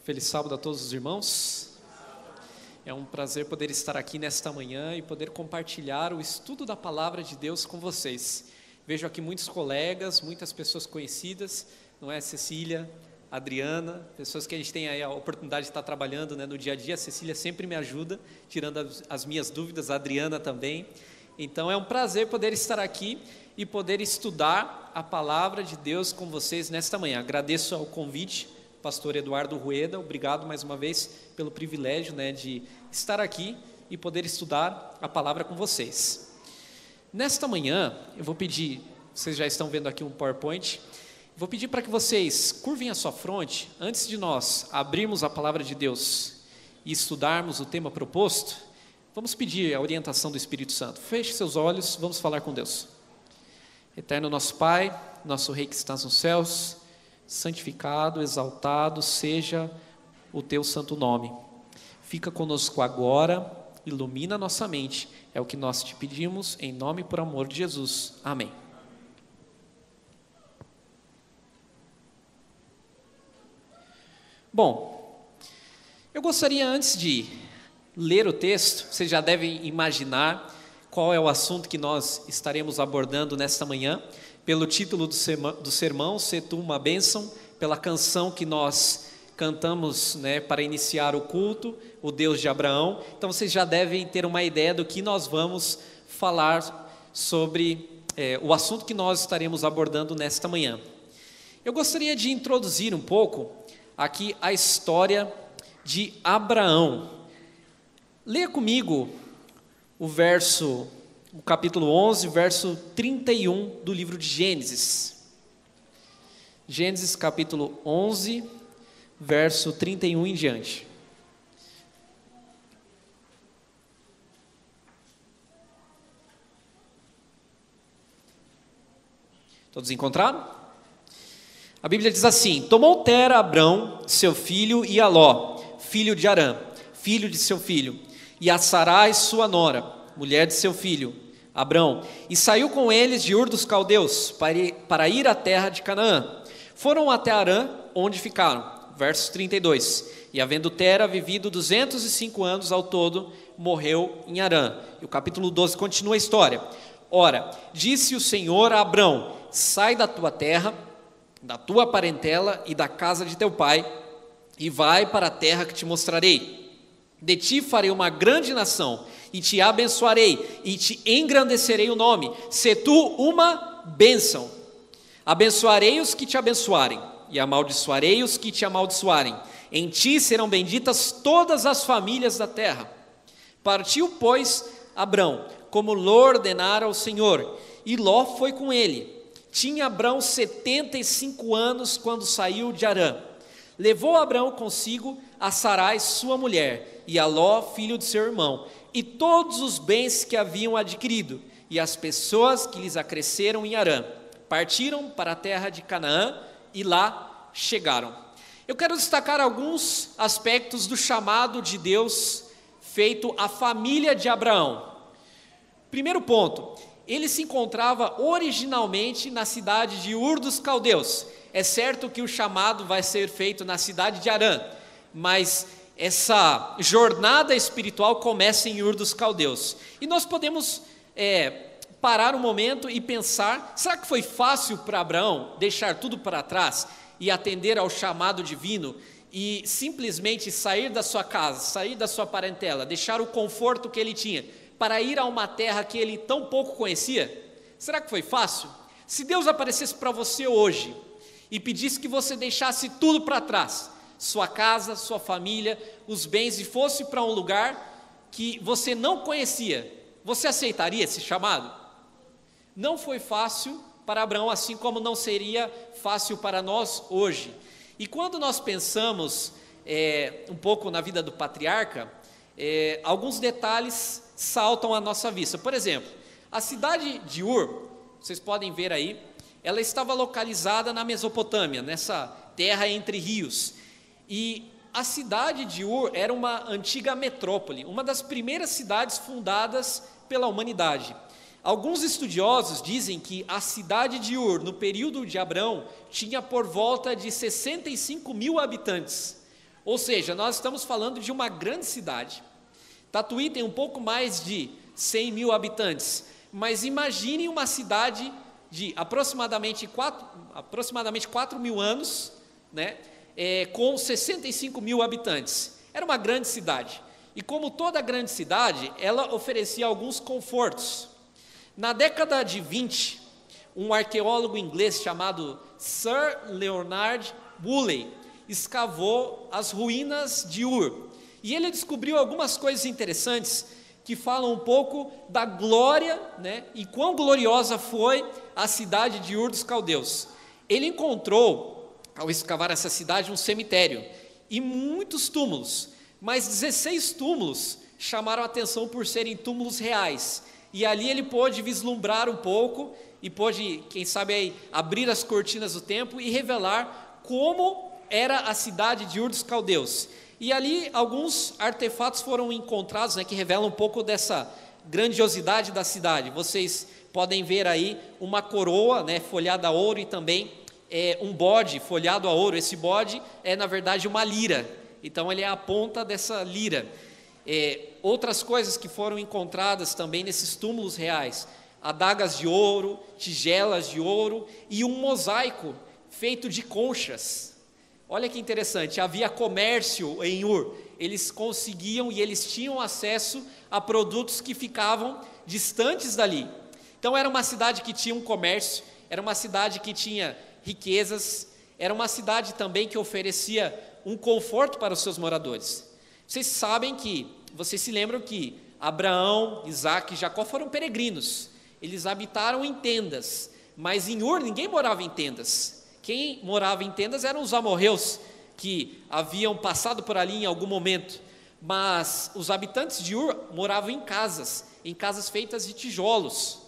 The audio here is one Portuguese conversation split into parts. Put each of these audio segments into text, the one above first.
Feliz sábado a todos os irmãos. É um prazer poder estar aqui nesta manhã e poder compartilhar o estudo da Palavra de Deus com vocês. Vejo aqui muitos colegas, muitas pessoas conhecidas, não é? Cecília, Adriana, pessoas que a gente tem aí a oportunidade de estar trabalhando, né, no dia a dia. A Cecília sempre me ajuda, tirando as minhas dúvidas, a Adriana também. Então é um prazer poder estar aqui e poder estudar a Palavra de Deus com vocês nesta manhã. Agradeço ao convite, pastor Eduardo Rueda, obrigado mais uma vez pelo privilégio, né, de estar aqui e poder estudar a palavra com vocês. Nesta manhã, eu vou pedir, vocês já estão vendo aqui um PowerPoint, vou pedir para que vocês curvem a sua fronte, antes de nós abrirmos a palavra de Deus e estudarmos o tema proposto, vamos pedir a orientação do Espírito Santo. Feche seus olhos, vamos falar com Deus. Eterno nosso Pai, nosso Rei que estás nos céus, santificado, exaltado seja o teu santo nome. Fica conosco agora, ilumina nossa mente, é o que nós te pedimos, em nome e por amor de Jesus. Amém. Bom, eu gostaria, antes de ler o texto, vocês já devem imaginar qual é o assunto que nós estaremos abordando nesta manhã, pelo título do sermão, Se Tu Uma Bênção, pela canção que nós cantamos, né, para iniciar o culto, o Deus de Abraão. Então vocês já devem ter uma ideia do que nós vamos falar sobre o assunto que nós estaremos abordando nesta manhã. Eu gostaria de introduzir um pouco aqui a história de Abraão. Leia comigo o capítulo 11, verso 31 do livro de Gênesis. Gênesis capítulo 11, verso 31 em diante. Todos encontraram? A Bíblia diz assim: Tomou Tera Abrão, seu filho, e a Ló, filho de Harã, filho de seu filho, e a Sarai, sua nora, mulher de seu filho, Abrão, e saiu com eles de Ur dos Caldeus, para ir à terra de Canaã. Foram até Harã, onde ficaram. Verso 32. E havendo Tera vivido 205 anos ao todo, morreu em Harã. E o capítulo 12 continua a história. Ora, disse o Senhor a Abrão: sai da tua terra, da tua parentela e da casa de teu pai, e vai para a terra que te mostrarei. De ti farei uma grande nação, e te abençoarei, e te engrandecerei o nome. Se tu uma bênção. Abençoarei os que te abençoarem, e amaldiçoarei os que te amaldiçoarem. Em ti serão benditas todas as famílias da terra. Partiu, pois, Abrão, como lhe ordenara o Senhor, e Ló foi com ele. Tinha Abrão 75 anos quando saiu de Harã. Levou Abrão consigo a Sarai, sua mulher, e a Ló, filho de seu irmão, e todos os bens que haviam adquirido, e as pessoas que lhes acresceram em Harã. Partiram para a terra de Canaã e lá chegaram. Eu quero destacar alguns aspectos do chamado de Deus feito à família de Abraão. Primeiro ponto, ele se encontrava originalmente na cidade de Ur dos Caldeus. É certo que o chamado vai ser feito na cidade de Harã, mas essa jornada espiritual começa em Ur dos Caldeus. E nós podemos parar um momento e pensar: será que foi fácil para Abraão deixar tudo para trás e atender ao chamado divino e simplesmente sair da sua casa, sair da sua parentela, deixar o conforto que ele tinha para ir a uma terra que ele tão pouco conhecia? Será que foi fácil? Se Deus aparecesse para você hoje e pedisse que você deixasse tudo para trás, sua casa, sua família, os bens, e fosse para um lugar que você não conhecia, você aceitaria esse chamado? Não foi fácil para Abraão, assim como não seria fácil para nós hoje. E quando nós pensamos um pouco na vida do patriarca, alguns detalhes saltam à nossa vista. Por exemplo, a cidade de Ur, vocês podem ver aí, ela estava localizada na Mesopotâmia, nessa terra entre rios. E a cidade de Ur era uma antiga metrópole, uma das primeiras cidades fundadas pela humanidade. Alguns estudiosos dizem que a cidade de Ur, no período de Abrão, tinha por volta de 65 mil habitantes. Ou seja, nós estamos falando de uma grande cidade. Tatuí tem um pouco mais de 100 mil habitantes, mas imagine uma cidade de aproximadamente 4 mil anos, né, com 65 mil habitantes. Era uma grande cidade. E como toda grande cidade, ela oferecia alguns confortos. Na década de 20, um arqueólogo inglês chamado Sir Leonard Woolley escavou as ruínas de Ur. E ele descobriu algumas coisas interessantes que falam um pouco da glória, né, e quão gloriosa foi a cidade de Ur dos Caldeus. Ele encontrou, ao escavar essa cidade, um cemitério e muitos túmulos, mas 16 túmulos chamaram a atenção por serem túmulos reais. E ali ele pôde vislumbrar um pouco e pôde, quem sabe, aí, abrir as cortinas do tempo e revelar como era a cidade de Ur dos Caldeus. E ali alguns artefatos foram encontrados, né, que revelam um pouco dessa grandiosidade da cidade. Vocês podem ver aí uma coroa, né, folhada a ouro, e também um bode folhado a ouro. Esse bode é, na verdade, uma lira. Então ele é a ponta dessa lira. Outras coisas que foram encontradas também nesses túmulos reais: adagas de ouro, tigelas de ouro e um mosaico feito de conchas. Olha que interessante, havia comércio em Ur, eles conseguiam e eles tinham acesso a produtos que ficavam distantes dali. Então era uma cidade que tinha um comércio, era uma cidade que tinha riquezas, era uma cidade também que oferecia um conforto para os seus moradores. Vocês se lembram que Abraão, Isaac e Jacó foram peregrinos, eles habitaram em tendas, mas em Ur ninguém morava em tendas. Quem morava em tendas eram os amorreus, que haviam passado por ali em algum momento, mas os habitantes de Ur moravam em casas feitas de tijolos.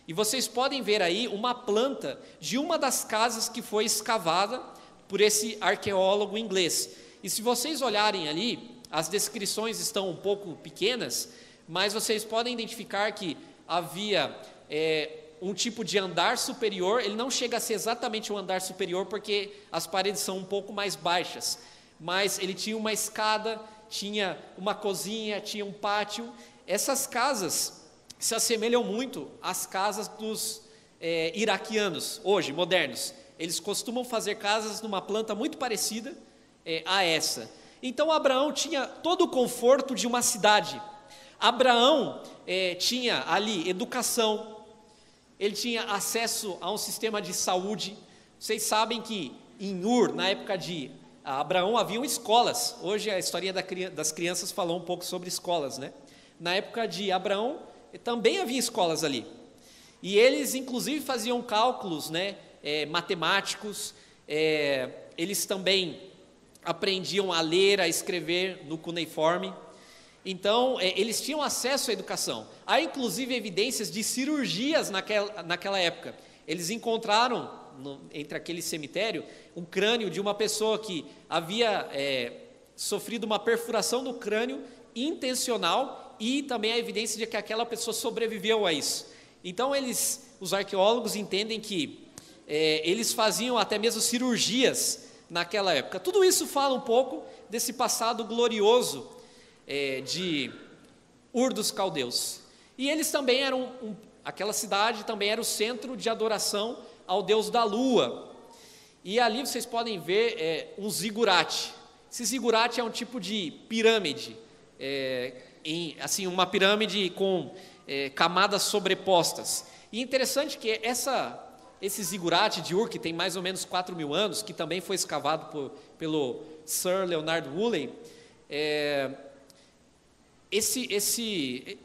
E vocês podem ver aí uma planta de uma das casas que foi escavada por esse arqueólogo inglês. E se vocês olharem ali, as descrições estão um pouco pequenas, mas vocês podem identificar que havia um tipo de andar superior. Ele não chega a ser exatamente um andar superior, porque as paredes são um pouco mais baixas, mas ele tinha uma escada, tinha uma cozinha, tinha um pátio. Essas casas se assemelham muito às casas dos iraquianos, hoje, modernos. Eles costumam fazer casas numa planta muito parecida a essa. Então Abraão tinha todo o conforto de uma cidade. Abraão tinha ali educação, ele tinha acesso a um sistema de saúde. Vocês sabem que em Ur, na época de Abraão, haviam escolas. Hoje a historinha das crianças falou um pouco sobre escolas, né? Na época de Abraão, também havia escolas ali. E eles, inclusive, faziam cálculos, né, matemáticos. Eles também aprendiam a ler, a escrever no cuneiforme. Então, eles tinham acesso à educação. Há, inclusive, evidências de cirurgias naquela época. Eles encontraram, entre aquele cemitério, um crânio de uma pessoa que havia sofrido uma perfuração no crânio intencional, e também a evidência de que aquela pessoa sobreviveu a isso. Então, os arqueólogos entendem que eles faziam até mesmo cirurgias naquela época. Tudo isso fala um pouco desse passado glorioso de Ur dos Caldeus. E eles também eram, aquela cidade também era o centro de adoração ao deus da lua. E ali vocês podem ver um zigurate. Esse zigurate é um tipo de pirâmide, assim, uma pirâmide com camadas sobrepostas. E interessante que esse zigurate de Ur, que tem mais ou menos 4 mil anos, que também foi escavado pelo Sir Leonard Woolley,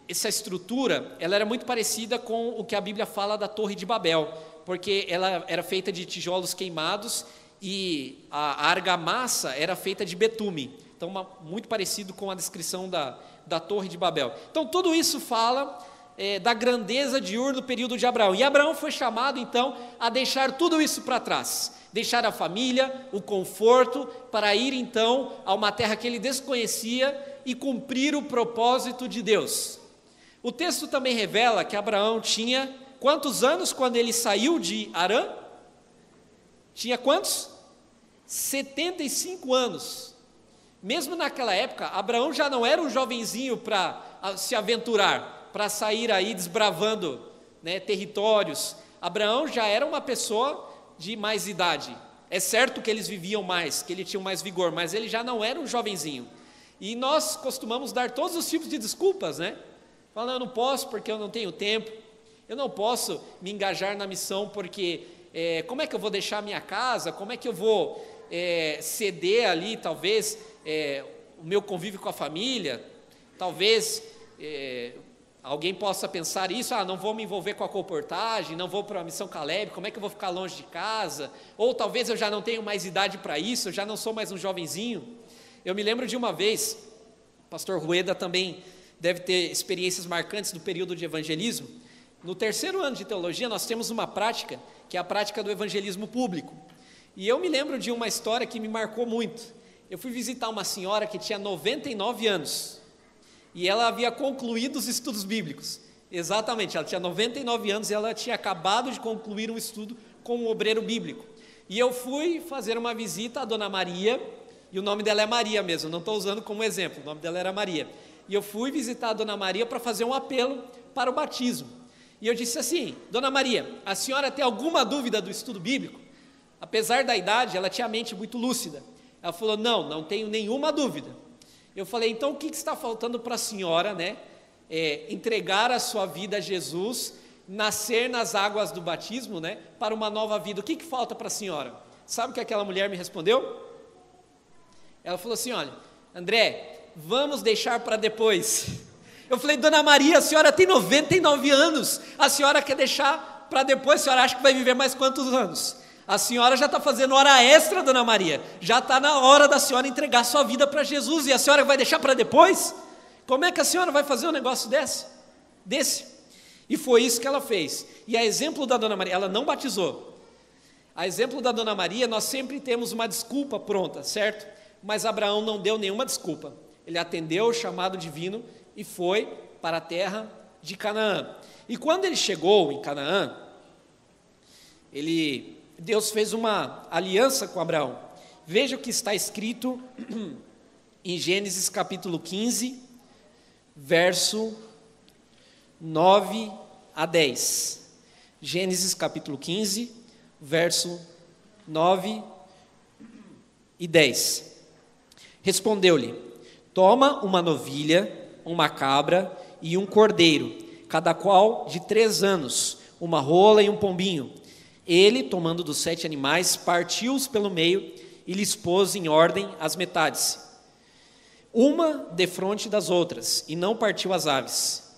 essa estrutura, ela era muito parecida com o que a Bíblia fala da Torre de Babel, porque ela era feita de tijolos queimados e a argamassa era feita de betume. Então, muito parecido com a descrição da Torre de Babel. Então, tudo isso fala da grandeza de Ur no período de Abraão. E Abraão foi chamado, então, a deixar tudo isso para trás. Deixar a família, o conforto, para ir, então, a uma terra que ele desconhecia e cumprir o propósito de Deus. O texto também revela que Abraão tinha quantos anos quando ele saiu de Harã? Tinha quantos? 75 anos. Mesmo naquela época, Abraão já não era um jovenzinho para se aventurar, para sair aí desbravando, né, territórios. Abraão já era uma pessoa de mais idade. É certo que eles viviam mais, que ele tinha mais vigor, mas ele já não era um jovenzinho. E nós costumamos dar todos os tipos de desculpas, né? Falando, eu não posso porque eu não tenho tempo, eu não posso me engajar na missão porque como é que eu vou deixar a minha casa, como é que eu vou ceder ali, talvez, o meu convívio com a família, talvez alguém possa pensar isso, não vou me envolver com a colportagem, não vou para a missão Caleb, como é que eu vou ficar longe de casa, ou talvez eu já não tenho mais idade para isso, eu já não sou mais um jovenzinho. Eu me lembro de uma vez, o pastor Rueda também deve ter experiências marcantes do período de evangelismo. No terceiro ano de teologia nós temos uma prática, que é a prática do evangelismo público, e eu me lembro de uma história que me marcou muito. Eu fui visitar uma senhora que tinha 99 anos, e ela havia concluído os estudos bíblicos. Exatamente, ela tinha 99 anos e ela tinha acabado de concluir um estudo com um obreiro bíblico. E eu fui fazer uma visita à Dona Maria, e o nome dela é Maria mesmo, não estou usando como exemplo, o nome dela era Maria. E eu fui visitar a Dona Maria para fazer um apelo para o batismo. E eu disse assim, Dona Maria, a senhora tem alguma dúvida do estudo bíblico? Apesar da idade, ela tinha a mente muito lúcida. Ela falou, não tenho nenhuma dúvida. Eu falei, então o que está faltando para a senhora, né? Entregar a sua vida a Jesus, nascer nas águas do batismo, né? Para uma nova vida. O que falta para a senhora? Sabe o que aquela mulher me respondeu? Ela falou assim, olha, André, vamos deixar para depois. Eu falei, Dona Maria, a senhora tem 99 anos, a senhora quer deixar para depois, a senhora acha que vai viver mais quantos anos? A senhora já está fazendo hora extra, Dona Maria, já está na hora da senhora entregar sua vida para Jesus, e a senhora vai deixar para depois? Como é que a senhora vai fazer um negócio desse? E foi isso que ela fez. E a exemplo da Dona Maria, ela não batizou. A exemplo da Dona Maria, nós sempre temos uma desculpa pronta, certo? Mas Abraão não deu nenhuma desculpa. Ele atendeu o chamado divino e foi para a terra de Canaã. E quando ele chegou em Canaã, Deus fez uma aliança com Abraão. Veja o que está escrito em Gênesis capítulo 15, verso 9 a 10. Gênesis capítulo 15, verso 9 e 10. Respondeu-lhe, toma uma novilha, uma cabra e um cordeiro, cada qual de 3 anos, uma rola e um pombinho. Ele, tomando dos 7 animais, partiu-os pelo meio e lhes pôs em ordem as metades, uma defronte das outras, e não partiu as aves.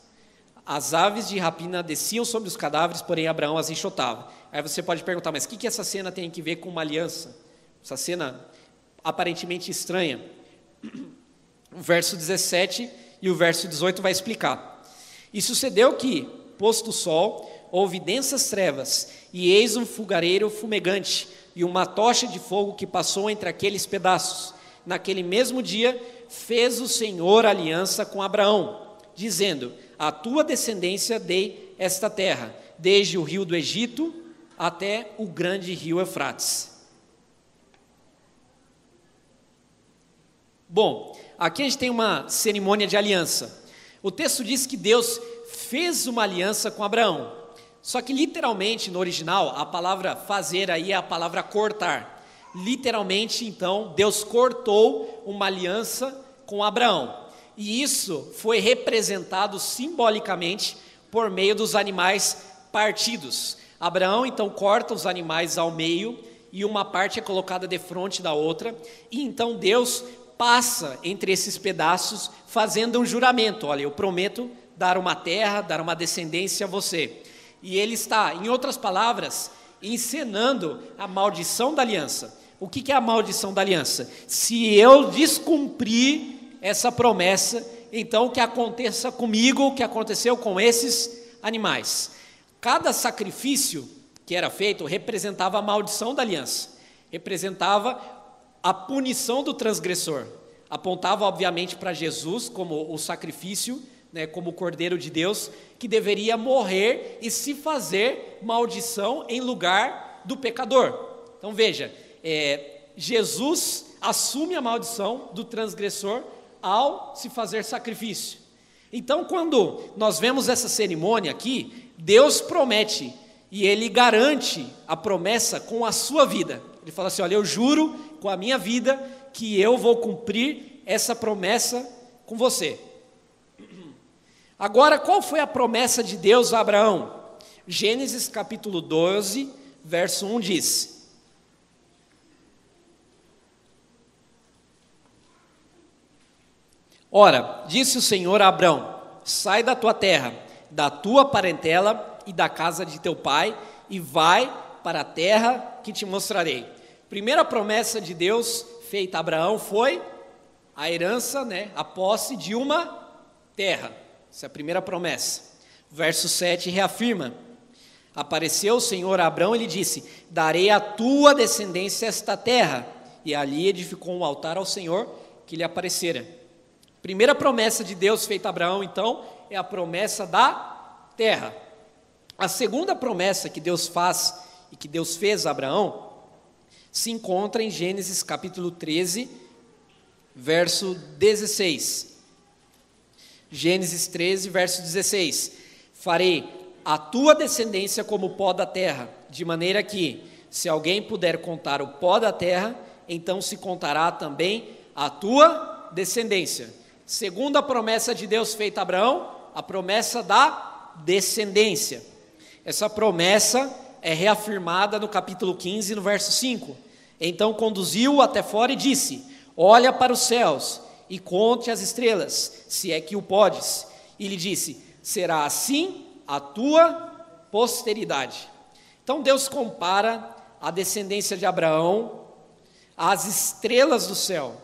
As aves de rapina desciam sobre os cadáveres, porém Abraão as enxotava. Aí você pode perguntar, mas o que essa cena tem a ver com uma aliança? Essa cena aparentemente estranha. O verso 17 e o verso 18 vai explicar. E sucedeu que, posto o sol, houve densas trevas, e eis um fogareiro fumegante, e uma tocha de fogo que passou entre aqueles pedaços. Naquele mesmo dia, fez o Senhor aliança com Abraão, dizendo, a tua descendência dei esta terra, desde o rio do Egito até o grande rio Eufrates. Bom, aqui a gente tem uma cerimônia de aliança. O texto diz que Deus fez uma aliança com Abraão. Só que literalmente no original, a palavra fazer aí é a palavra cortar. Literalmente, então, Deus cortou uma aliança com Abraão. E isso foi representado simbolicamente por meio dos animais partidos. Abraão, então, corta os animais ao meio e uma parte é colocada defronte da outra. E então Deus passa entre esses pedaços fazendo um juramento. Olha, eu prometo dar uma terra, dar uma descendência a você. E ele está, em outras palavras, encenando a maldição da aliança. O que é a maldição da aliança? Se eu descumprir essa promessa, então que aconteça comigo o que aconteceu com esses animais. Cada sacrifício que era feito representava a maldição da aliança, representava a punição do transgressor, apontava obviamente para Jesus como o sacrifício, né, como o Cordeiro de Deus, que deveria morrer e se fazer maldição em lugar do pecador. Então veja, Jesus assume a maldição do transgressor ao se fazer sacrifício. Então, quando nós vemos essa cerimônia aqui, Deus promete e Ele garante a promessa com a sua vida. Ele fala assim: olha, eu juro com a minha vida que eu vou cumprir essa promessa com você. Agora, qual foi a promessa de Deus a Abraão? Gênesis capítulo 12, verso 1 diz: ora, disse o Senhor a Abrão: sai da tua terra, da tua parentela e da casa de teu pai, e vai para a terra que te mostrarei. Primeira promessa de Deus feita a Abraão foi a herança, a posse de uma terra. Essa é a primeira promessa. Verso 7 reafirma: apareceu o Senhor a Abrão e lhe disse: darei à tua descendência esta terra. E ali edificou um altar ao Senhor que lhe aparecera. Primeira promessa de Deus feita a Abraão, então, é a promessa da terra. A segunda promessa que Deus faz e que Deus fez a Abraão se encontra em Gênesis capítulo 13, verso 16. Gênesis 13, verso 16: farei a tua descendência como o pó da terra, de maneira que, se alguém puder contar o pó da terra, então se contará também a tua descendência. Segunda promessa de Deus feita a Abraão, a promessa da descendência. Essa promessa é reafirmada no capítulo 15, no verso 5. Então conduziu-o até fora e disse: olha para os céus e conte as estrelas, se é que o podes. E lhe disse: será assim a tua posteridade. Então Deus compara a descendência de Abraão às estrelas do céu.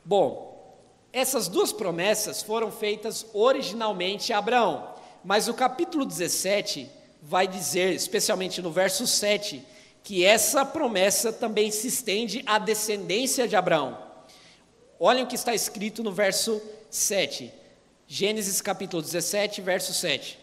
Bom, essas duas promessas foram feitas originalmente a Abraão, mas o capítulo 17 vai dizer, especialmente no verso 7, que essa promessa também se estende à descendência de Abraão. Olhem o que está escrito no verso 7, Gênesis capítulo 17, verso 7.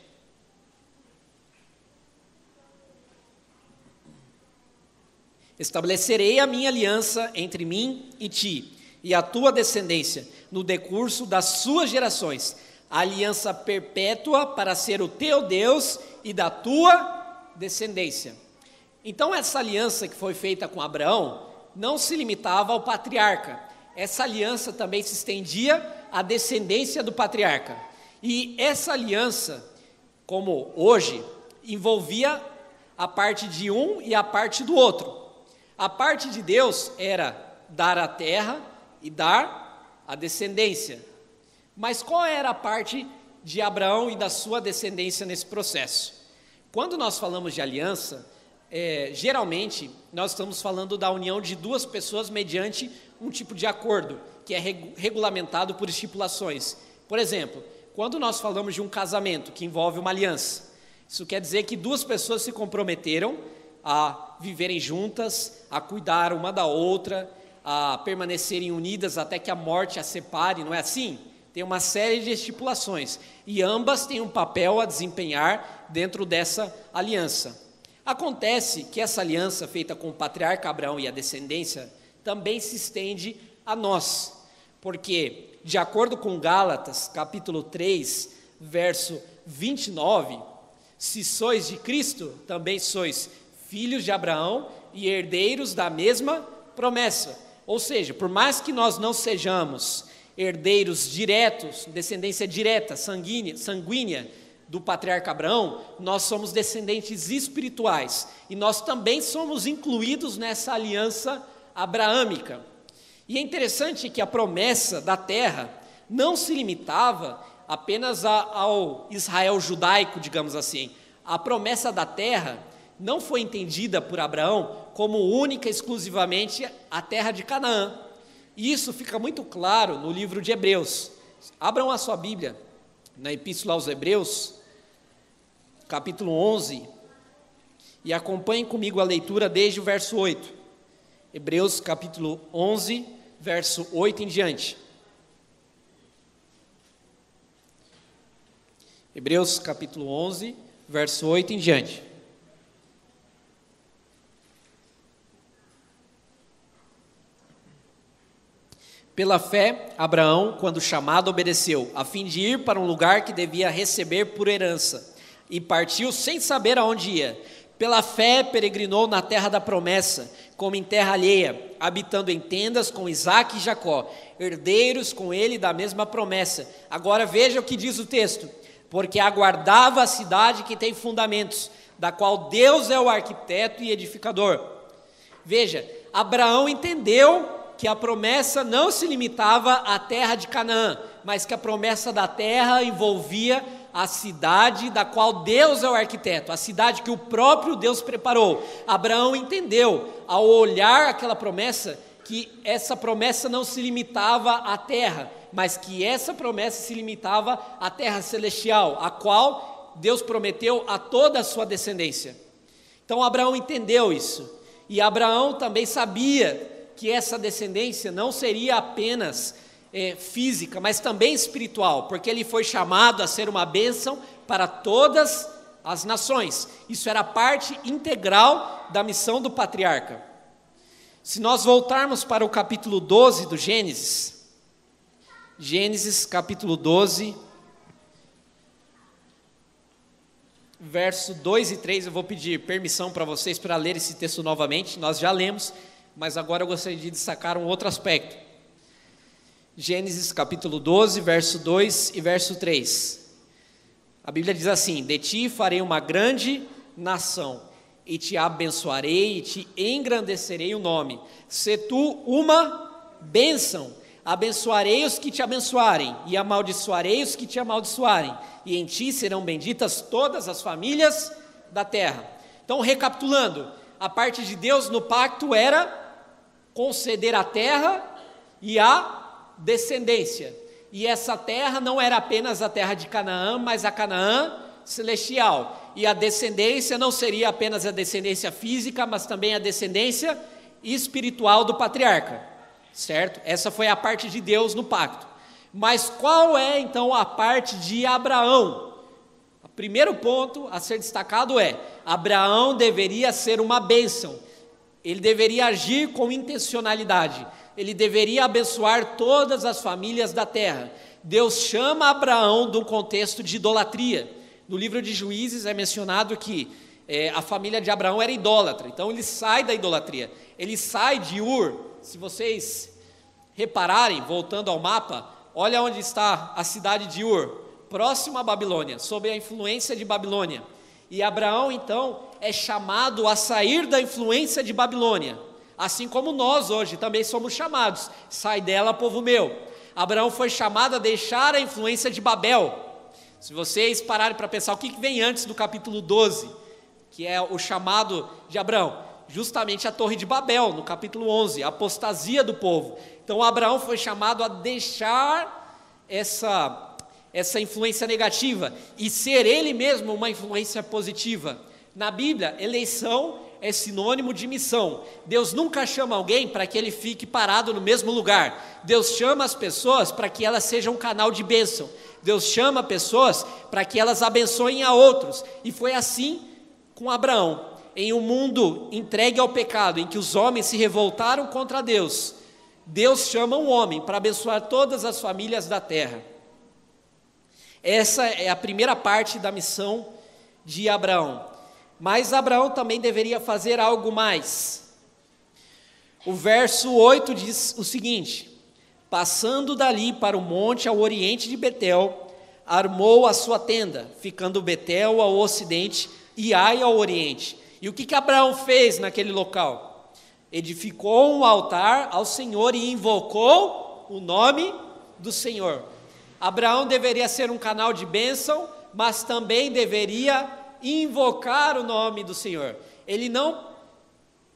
Estabelecerei a minha aliança entre mim e ti, e a tua descendência, no decurso das suas gerações, a aliança perpétua para ser o teu Deus e da tua descendência. Então essa aliança que foi feita com Abraão não se limitava ao patriarca. Essa aliança também se estendia à descendência do patriarca. E essa aliança, como hoje, envolvia a parte de um e a parte do outro. A parte de Deus era dar a terra e dar a descendência. Mas qual era a parte de Abraão e da sua descendência nesse processo? Quando nós falamos de aliança, geralmente nós estamos falando da união de duas pessoas mediante um tipo de acordo, que é regulamentado por estipulações. Por exemplo, quando nós falamos de um casamento que envolve uma aliança, isso quer dizer que duas pessoas se comprometeram a viverem juntas, a cuidar uma da outra, a permanecerem unidas até que a morte as separe, não é assim? Tem uma série de estipulações, e ambas têm um papel a desempenhar dentro dessa aliança. Acontece que essa aliança feita com o patriarca Abraão e a descendência também se estende a nós, porque, de acordo com Gálatas, capítulo 3, verso 29, se sois de Cristo, também sois filhos de Abraão e herdeiros da mesma promessa. Ou seja, por mais que nós não sejamos herdeiros diretos, descendência direta, sanguínea do patriarca Abraão, nós somos descendentes espirituais, e nós também somos incluídos nessa aliança abraâmica. E é interessante que a promessa da terra não se limitava apenas ao Israel judaico, digamos assim. A promessa da terra não foi entendida por Abraão como única e exclusivamente a terra de Canaã. E isso fica muito claro no livro de Hebreus. Abram a sua Bíblia na Epístola aos Hebreus, capítulo 11, e acompanhem comigo a leitura desde o verso 8. Hebreus capítulo 11, verso 8 em diante. Hebreus capítulo 11, verso 8 em diante. Pela fé, Abraão, quando chamado, obedeceu, a fim de ir para um lugar que devia receber por herança, e partiu sem saber aonde ia. Pela fé, peregrinou na terra da promessa, como em terra alheia, habitando em tendas com Isaque e Jacó, herdeiros com ele da mesma promessa. Agora veja o que diz o texto: porque aguardava a cidade que tem fundamentos, da qual Deus é o arquiteto e edificador. Veja, Abraão entendeu que a promessa não se limitava à terra de Canaã, mas que a promessa da terra envolvia a cidade da qual Deus é o arquiteto, a cidade que o próprio Deus preparou. Abraão entendeu, ao olhar aquela promessa, que essa promessa não se limitava à terra, mas que essa promessa se limitava à terra celestial, a qual Deus prometeu a toda a sua descendência. Então Abraão entendeu isso, e Abraão também sabia que essa descendência não seria apenas física, mas também espiritual, porque ele foi chamado a ser uma bênção para todas as nações. Isso era parte integral da missão do patriarca. Se nós voltarmos para o capítulo 12 do Gênesis, capítulo 12, verso 2 e 3, eu vou pedir permissão para vocês para ler esse texto novamente. Nós já lemos, mas agora eu gostaria de destacar um outro aspecto. Gênesis capítulo 12, verso 2 e verso 3. A Bíblia diz assim: de ti farei uma grande nação, e te abençoarei, e te engrandecerei o nome. Se tu uma bênção, abençoarei os que te abençoarem, e amaldiçoarei os que te amaldiçoarem, e em ti serão benditas todas as famílias da terra. Então, recapitulando, a parte de Deus no pacto era conceder a terra e a descendência, e essa terra não era apenas a terra de Canaã, mas a Canaã celestial, e a descendência não seria apenas a descendência física, mas também a descendência espiritual do patriarca, certo? Essa foi a parte de Deus no pacto. Mas qual é então a parte de Abraão? O primeiro ponto a ser destacado é: Abraão deveria ser uma bênção, ele deveria agir com intencionalidade, ele deveria abençoar todas as famílias da terra. Deus chama Abraão de um contexto de idolatria. No livro de Juízes é mencionado que a família de Abraão era idólatra, então ele sai da idolatria, ele sai de Ur. Se vocês repararem, voltando ao mapa, olha onde está a cidade de Ur, próximo à Babilônia, sob a influência de Babilônia. E Abraão então é chamado a sair da influência de Babilônia, assim como nós hoje também somos chamados: sai dela, povo meu. Abraão foi chamado a deixar a influência de Babel. Se vocês pararem para pensar, o que vem antes do capítulo 12, que é o chamado de Abraão? Justamente a Torre de Babel, no capítulo 11, a apostasia do povo. Então Abraão foi chamado a deixar essa influência negativa e ser ele mesmo uma influência positiva. Na Bíblia, eleição é sinônimo de missão. Deus nunca chama alguém para que ele fique parado no mesmo lugar. Deus chama as pessoas para que elas sejam um canal de bênção. Deus chama pessoas para que elas abençoem a outros. E foi assim com Abraão. Em um mundo entregue ao pecado, em que os homens se revoltaram contra Deus, Deus chama um homem para abençoar todas as famílias da terra. Essa é a primeira parte da missão de Abraão. Mas Abraão também deveria fazer algo mais. O verso 8 diz o seguinte: passando dali para o monte ao oriente de Betel, armou a sua tenda, ficando Betel ao ocidente e Ai ao oriente. E o que Abraão fez naquele local? Edificou um altar ao Senhor e invocou o nome do Senhor. Abraão deveria ser um canal de bênção, mas também deveria invocar o nome do Senhor. Ele não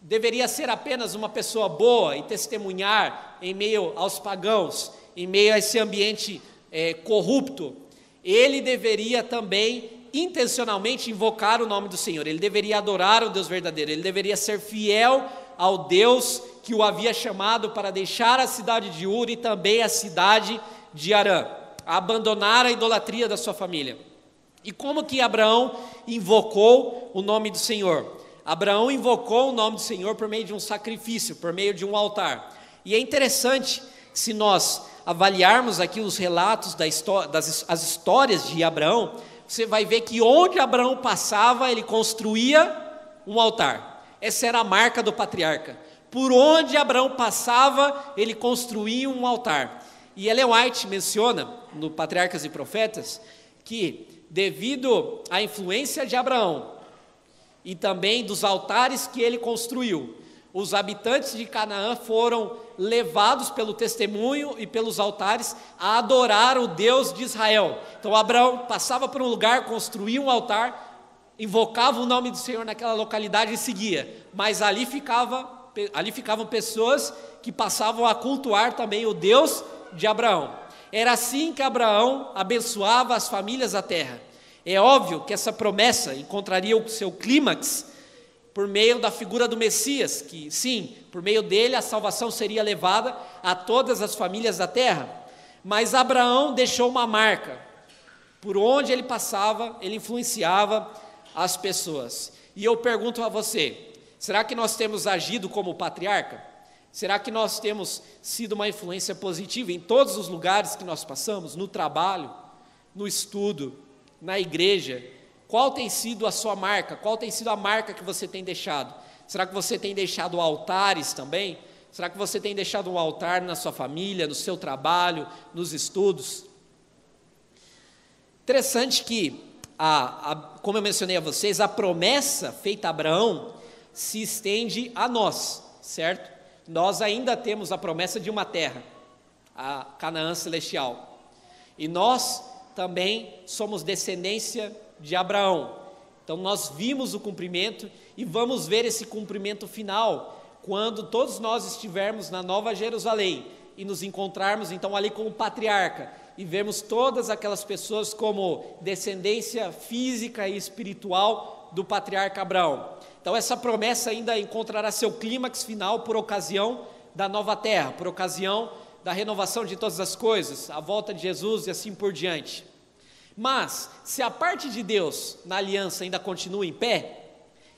deveria ser apenas uma pessoa boa e testemunhar em meio aos pagãos, em meio a esse ambiente corrupto. Ele deveria também intencionalmente invocar o nome do Senhor. Ele deveria adorar o Deus verdadeiro. Ele deveria ser fiel ao Deus que o havia chamado para deixar a cidade de Ur e também a cidade de Harã, abandonar a idolatria da sua família. E como que Abraão invocou o nome do Senhor? Abraão invocou o nome do Senhor por meio de um sacrifício, por meio de um altar. E é interessante, Se nós avaliarmos aqui os relatos as histórias de Abraão, você vai ver que onde Abraão passava, ele construía um altar. Essa era a marca do patriarca. Por onde Abraão passava, ele construía um altar. E Ellen White menciona, no Patriarcas e Profetas, que devido à influência de Abraão e também dos altares que ele construiu, os habitantes de Canaã foram levados pelo testemunho e pelos altares a adorar o Deus de Israel. Então Abraão passava por um lugar, construía um altar, invocava o nome do Senhor naquela localidade e seguia. Mas ali ficavam pessoas que passavam a cultuar também o Deus de Abraão. Era assim que Abraão abençoava as famílias da terra. É óbvio que essa promessa encontraria o seu clímax por meio da figura do Messias, que sim, por meio dele a salvação seria levada a todas as famílias da terra. Mas Abraão deixou uma marca. Por onde ele passava, ele influenciava as pessoas. E eu pergunto a você, será que nós temos agido como patriarca? Será que nós temos sido uma influência positiva em todos os lugares que nós passamos? No trabalho, no estudo, na igreja? Qual tem sido a sua marca? Qual tem sido a marca que você tem deixado? Será que você tem deixado altares também? Será que você tem deixado um altar na sua família, no seu trabalho, nos estudos? Interessante que, como eu mencionei a vocês, a promessa feita a Abraão se estende a nós, certo? Nós ainda temos a promessa de uma terra, a Canaã celestial. E nós também somos descendência de Abraão. Então nós vimos o cumprimento e vamos ver esse cumprimento final quando todos nós estivermos na Nova Jerusalém e nos encontrarmos então ali com o patriarca e vemos todas aquelas pessoas como descendência física e espiritual do patriarca Abraão. Então essa promessa ainda encontrará seu clímax final por ocasião da nova terra, por ocasião da renovação de todas as coisas, a volta de Jesus e assim por diante. Mas, se a parte de Deus na aliança ainda continua em pé,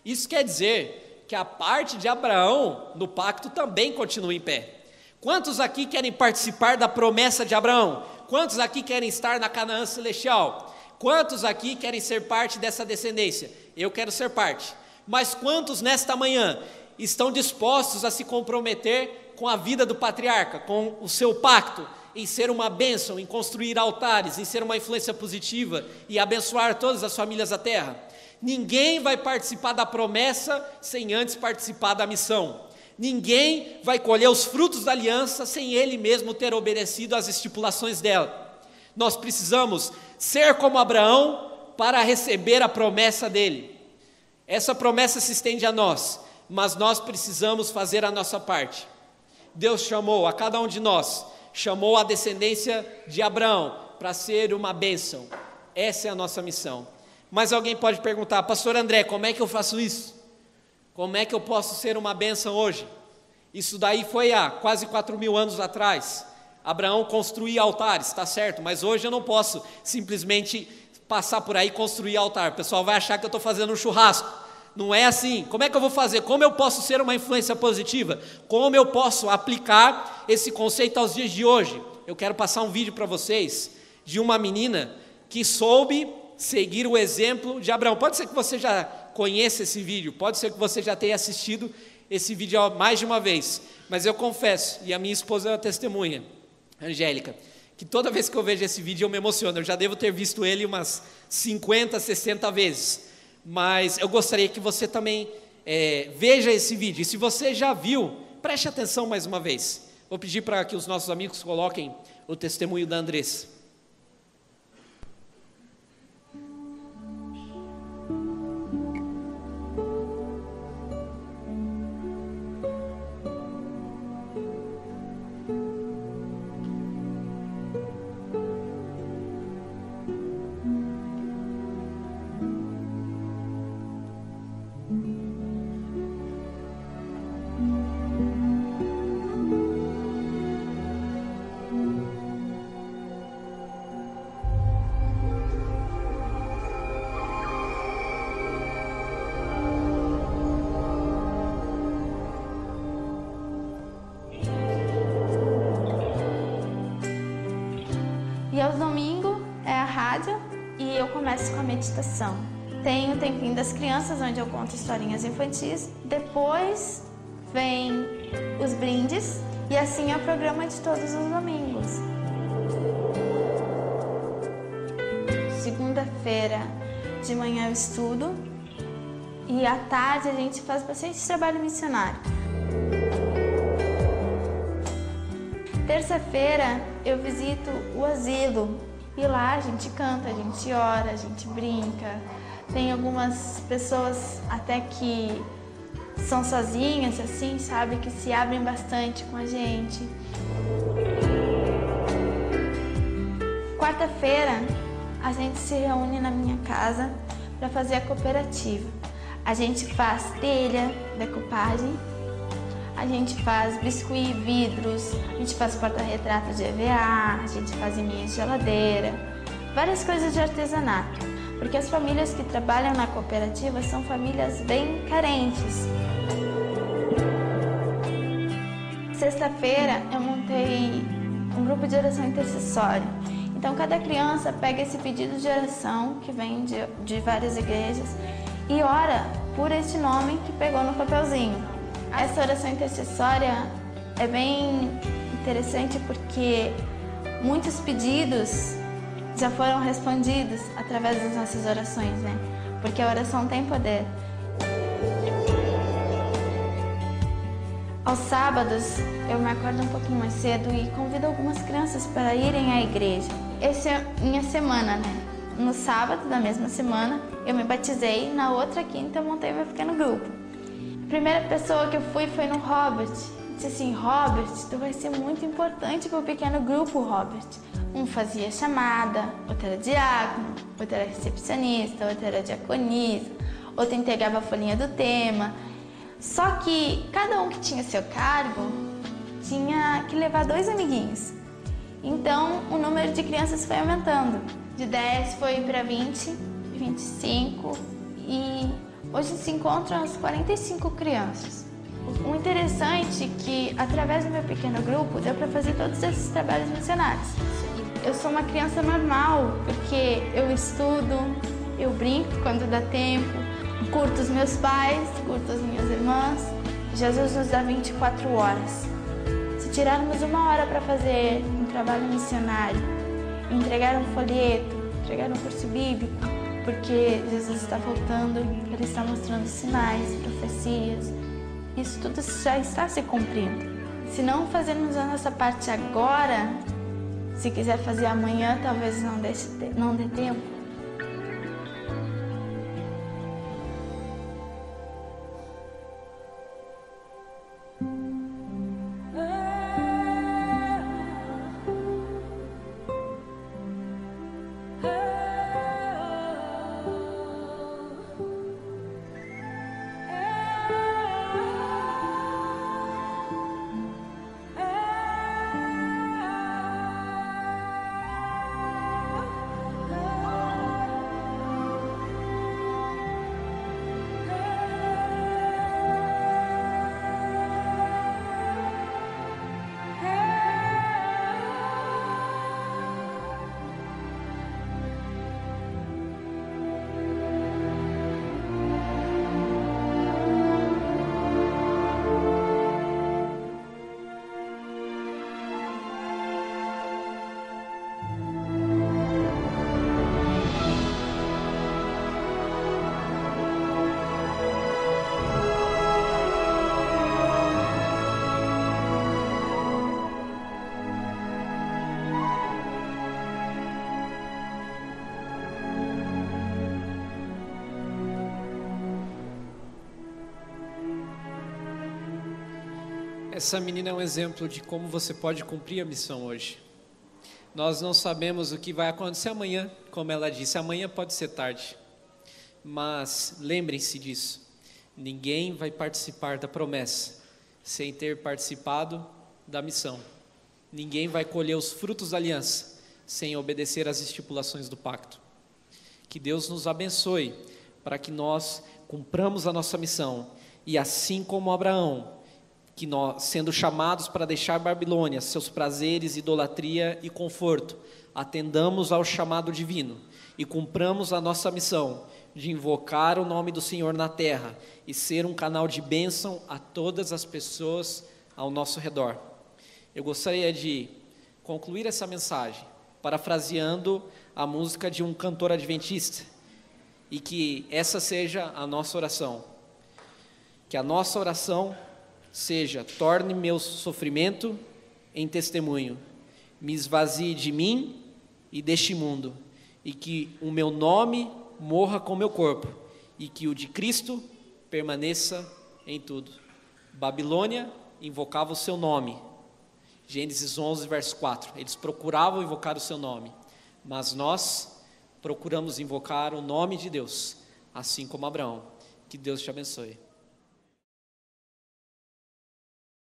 isso quer dizer que a parte de Abraão no pacto também continua em pé. Quantos aqui querem participar da promessa de Abraão? Quantos aqui querem estar na Canaã celestial? Quantos aqui querem ser parte dessa descendência? Eu quero ser parte. Mas quantos nesta manhã estão dispostos a se comprometer com a vida do patriarca, com o seu pacto, em ser uma bênção, em construir altares, em ser uma influência positiva e abençoar todas as famílias da terra? Ninguém vai participar da promessa sem antes participar da missão. Ninguém vai colher os frutos da aliança sem ele mesmo ter obedecido às estipulações dela. Nós precisamos ser como Abraão para receber a promessa dele. Essa promessa se estende a nós, mas nós precisamos fazer a nossa parte. Deus chamou a cada um de nós, chamou a descendência de Abraão para ser uma bênção. Essa é a nossa missão. Mas alguém pode perguntar: pastor André, como é que eu faço isso? Como é que eu posso ser uma bênção hoje? Isso daí foi há quase 4.000 anos atrás. Abraão construía altares, está certo, mas hoje eu não posso simplesmente passar por aí e construir altar. O pessoal vai achar que eu estou fazendo um churrasco. Não é assim. Como é que eu vou fazer? Como eu posso ser uma influência positiva? Como eu posso aplicar esse conceito aos dias de hoje? Eu quero passar um vídeo para vocês de uma menina que soube seguir o exemplo de Abraão. Pode ser que você já conheça esse vídeo, pode ser que você já tenha assistido esse vídeo mais de uma vez, mas eu confesso, e a minha esposa é a testemunha, Angélica, que toda vez que eu vejo esse vídeo eu me emociono. Eu já devo ter visto ele umas 50, 60 vezes, mas eu gostaria que você também veja esse vídeo. E se você já viu, preste atenção mais uma vez. Vou pedir para que os nossos amigos coloquem o testemunho da Andressa. E aos domingos é a rádio e eu começo com a meditação. Tem o tempinho das crianças, onde eu conto historinhas infantis. Depois vem os brindes e assim é o programa de todos os domingos. Segunda-feira de manhã eu estudo e à tarde a gente faz bastante trabalho missionário. Terça-feira eu visito o asilo e lá a gente canta, a gente ora, a gente brinca. Tem algumas pessoas até que são sozinhas, assim, sabe, que se abrem bastante com a gente. Quarta-feira a gente se reúne na minha casa para fazer a cooperativa. A gente faz telha, decupagem, a gente faz biscuit, vidros, a gente faz porta-retrato de EVA, a gente faz imãs de geladeira, várias coisas de artesanato. Porque as famílias que trabalham na cooperativa são famílias bem carentes. Sexta-feira eu montei um grupo de oração intercessória. Então cada criança pega esse pedido de oração que vem de várias igrejas e ora por este nome que pegou no papelzinho. Essa oração intercessória é bem interessante porque muitos pedidos já foram respondidos através das nossas orações, né? Porque a oração tem poder. Aos sábados, eu me acordo um pouquinho mais cedo e convido algumas crianças para irem à igreja. Essa é a minha semana, né? No sábado da mesma semana, eu me batizei. Na outra quinta, eu montei meu pequeno grupo. A primeira pessoa que eu fui foi no Robert. Disse assim, Robert, tu vai ser muito importante para o pequeno grupo, Robert. Um fazia chamada, outro era diácono, outro era recepcionista, outro era diaconisa, outro entregava a folhinha do tema. Só que cada um que tinha seu cargo tinha que levar 2 amiguinhos. Então o número de crianças foi aumentando. De 10 foi para 20, 25 e hoje se encontram as 45 crianças. O interessante é que através do meu pequeno grupo deu para fazer todos esses trabalhos missionários. Eu sou uma criança normal, porque eu estudo, eu brinco quando dá tempo, curto os meus pais, curto as minhas irmãs. Jesus nos dá 24 horas. Se tirarmos 1 hora para fazer um trabalho missionário, entregar um folheto, entregar um curso bíblico, porque Jesus está voltando, Ele está mostrando sinais, profecias, isso tudo já está se cumprindo. Se não fazermos a nossa parte agora, se quiser fazer amanhã, talvez não dê tempo. Essa menina é um exemplo de como você pode cumprir a missão hoje. Nós não sabemos o que vai acontecer amanhã, como ela disse, amanhã pode ser tarde. Mas lembrem-se disso, ninguém vai participar da promessa sem ter participado da missão. Ninguém vai colher os frutos da aliança sem obedecer às estipulações do pacto. Que Deus nos abençoe para que nós cumpramos a nossa missão e assim como Abraão, que nós, sendo chamados para deixar Babilônia, seus prazeres, idolatria e conforto, atendamos ao chamado divino e cumpramos a nossa missão de invocar o nome do Senhor na terra e ser um canal de bênção a todas as pessoas ao nosso redor. Eu gostaria de concluir essa mensagem parafraseando a música de um cantor adventista, e que essa seja a nossa oração. Que a nossa oração seja: torne meu sofrimento em testemunho, me esvazie de mim e deste mundo, e que o meu nome morra com o meu corpo, e que o de Cristo permaneça em tudo. Babilônia invocava o seu nome. Gênesis 11, verso 4. Eles procuravam invocar o seu nome, mas nós procuramos invocar o nome de Deus, assim como Abraão. Que Deus te abençoe.